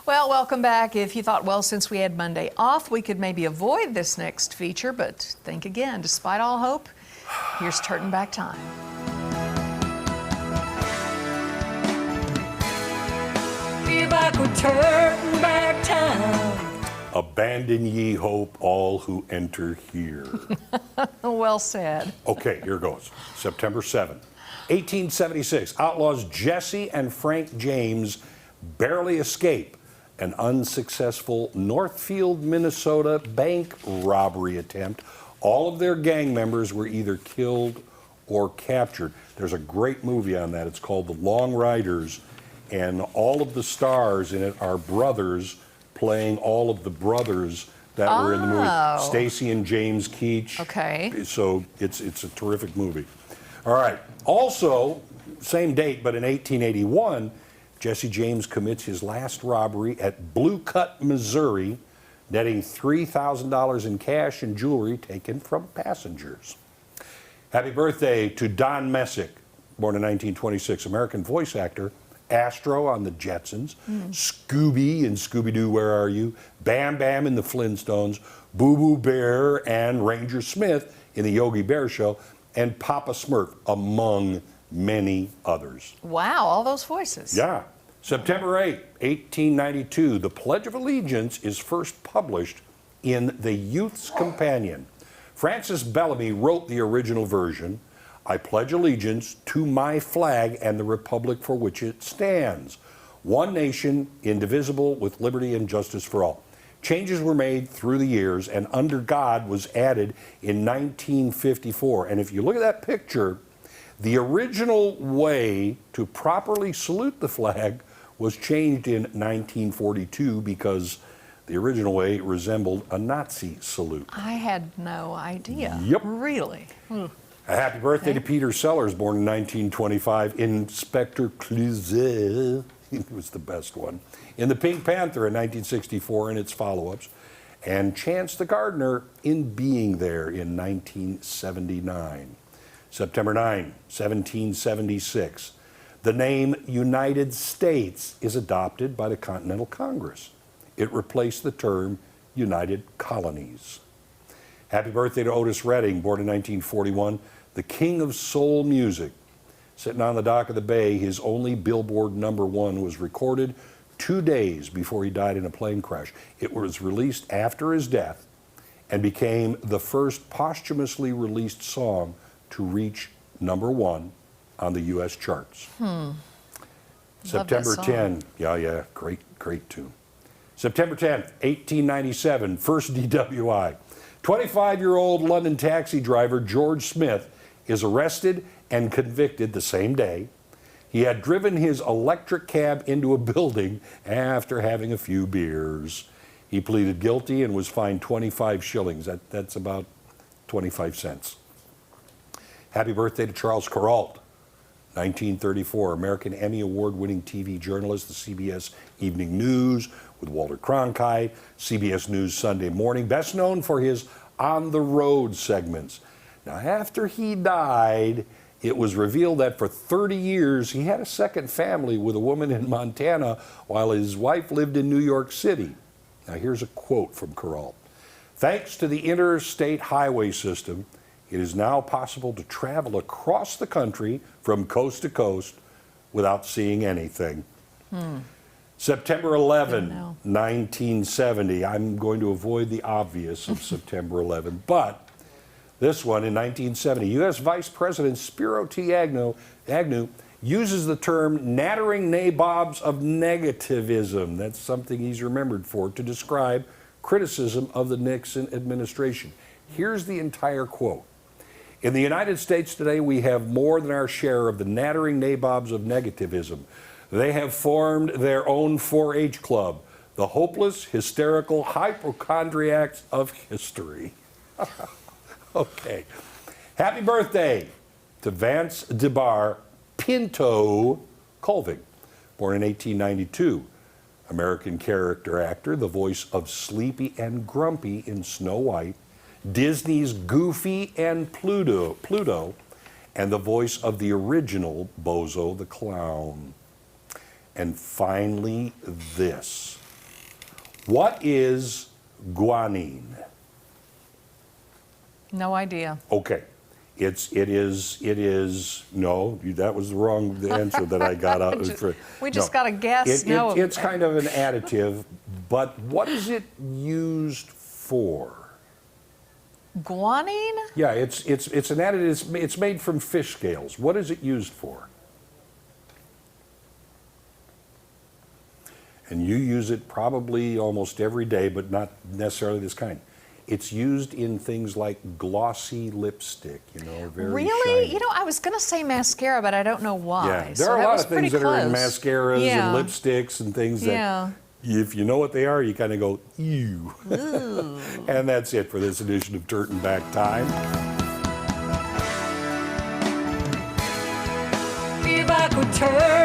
Well, welcome back. If you thought, well, since we had Monday off, we could maybe avoid this next feature, but think again. Despite all hope, here's Trtan Back Time. Be back with Trtan Back Time. Abandon ye hope, all who enter here. Well said. Okay, here goes. September 7th, 1876. Outlaws Jesse and Frank James barely escape an unsuccessful Northfield, Minnesota bank robbery attempt. All of their gang members were either killed or captured. There's a great movie on that. It's called The Long Riders, and all of the stars in it are brothers playing all of the brothers that were in the movie. Stacy and James Keach. Okay. So it's a terrific movie. All right. Also, same date, but in 1881, Jesse James commits his last robbery at Blue Cut, Missouri, netting $3,000 in cash and jewelry taken from passengers. Happy birthday to Don Messick, born in 1926, American voice actor, Astro on the Jetsons, Scooby in Scooby-Doo, Where Are You?, Bam Bam in the Flintstones, Boo Boo Bear and Ranger Smith in the Yogi Bear Show, and Papa Smurf, among many others. Wow, all those voices. Yeah. September 8, 1892, the Pledge of Allegiance is first published in the Youth's Companion. Francis Bellamy wrote the original version. I pledge allegiance to my flag and the republic for which it stands, one nation, indivisible, with liberty and justice for all. Changes were made through the years, and under God was added in 1954. And if you look at that picture, the original way to properly salute the flag was changed in 1942 because the original way resembled a Nazi salute. I had no idea. Yep. Really? A happy birthday to Peter Sellers, born in 1925. Inspector Clouseau, he was the best one. In The Pink Panther in 1964 and its follow-ups. And Chance the Gardener in Being There in 1979. September 9, 1776. The name United States is adopted by the Continental Congress. It replaced the term United Colonies. Happy birthday to Otis Redding, born in 1941, the king of soul music. Sitting on the dock of the bay, his only Billboard #1 was recorded 2 days before he died in a plane crash. It was released after his death and became the first posthumously released song to reach #1 on the U.S. charts. September 10, yeah, great tune. September 10th, 1897, first DWI. 25-year-old London taxi driver George Smith is arrested and convicted the same day. He had driven his electric cab into a building after having a few beers. He pleaded guilty and was fined 25 shillings. That's about 25 cents. Happy birthday to Charles Kuralt, 1934, American Emmy Award-winning TV journalist, the CBS Evening News with Walter Cronkite, CBS News Sunday Morning, best known for his On the Road segments. Now, after he died, it was revealed that for 30 years he had a second family with a woman in Montana while his wife lived in New York City. Now, here's a quote from Kuralt. Thanks to the interstate highway system, it is now possible to travel across the country from coast to coast without seeing anything. September 11, 1970. I'm going to avoid the obvious of September 11, but this one in 1970, U.S. Vice President Spiro T. Agnew uses the term nattering nabobs of negativism. That's something he's remembered for, to describe criticism of the Nixon administration. Here's the entire quote. In the United States today, we have more than our share of the nattering nabobs of negativism. They have formed their own 4-H club, the hopeless, hysterical hypochondriacs of history. Okay. Happy birthday to Vance DeBar Pinto Colvin, born in 1892. American character actor, the voice of Sleepy and Grumpy in Snow White, Disney's Goofy and Pluto, and the voice of the original Bozo the Clown. And finally, this. What is guanine? No idea. Okay. It is, no, that was the wrong answer that I got out. We just got to guess. It's kind of an additive, but what is it used for? Guanine? Yeah, it's an additive. It's made from fish scales. What is it used for? And you use it probably almost every day, but not necessarily this kind. It's used in things like glossy lipstick, very Really? shiny. I was going to say mascara, but I don't know why. Yeah, there So are a that lot was of things pretty that are in close. mascaras Yeah. and lipsticks and things that, Yeah. if you know what they are, you kind of go, ew. And that's it for this edition of Trtan Back Time. If I could turn